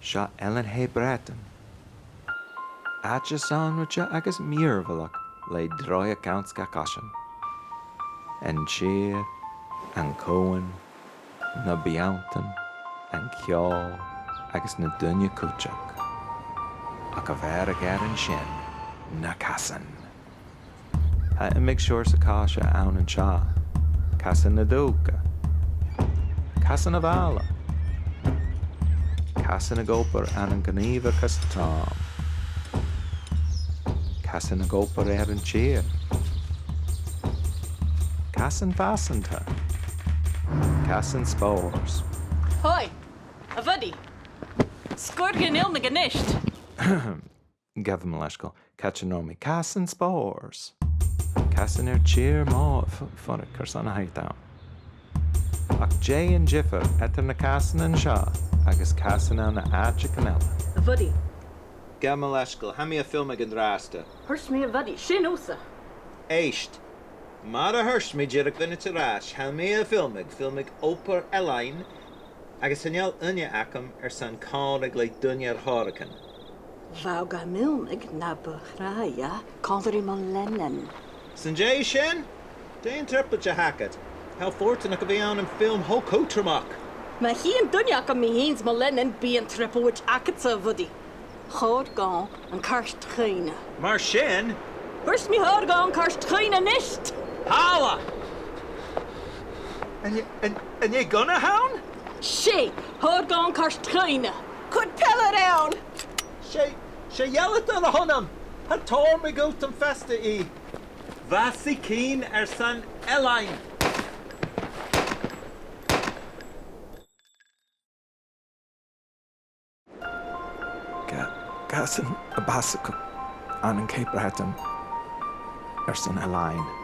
Seo Ellen he Bhreatainn. Aja sánúte agus míormhalach le droi accounts ga Casan. An tír, an Cohen, na Bhreatainn, an Ceol, agus na duine cúteach. Ach a bhear a gar an sin, na Casan. Ha imig siúr sa cáise ann an seo. Casan na dúca. Casan na bhalla. Casan na gopar an gníomha cos tám. Casan na gopar an tír. Casan fasanta. Casan spórs. Hoi, a bhudí. Scoir gan ilna ganist. Gavin leisco, catchin nómi. Casan spórs. Casan tír má funna cursan a haitán. Ach Jay and Jiffer etar na Casan an seo, agus Casan an na áte canella. A bhudí. Gavin leisco, ha mi a filmig an rásta. Hurs mi a bhudí, sin úsa. Éist. Mar a hurs mi jirig dyn it rás, ha mi a filmig opar Iain, agus hynnyl unia acam san cárig le dunia ar háracan. Vau ga milmig na Bhreatainn convery mon Lennon. San Jay sin? De interpret ja hacket. How fortunate a bhí an film ho cotramach. Ma hi an dunyak am mi hins mon Lennon be an triple which akatsa vuddy. Chod gan an karst traine. Mar sin? Hurs mi hod gan karst traine nicht. Hala! And you gonna hound? She hod gan karst traine. Could pell it down. She yellet an a honam. Ha tor me goat an festa I. Vasi keen san Iain. Casan a basic an Cape Bhreatainn san Iain.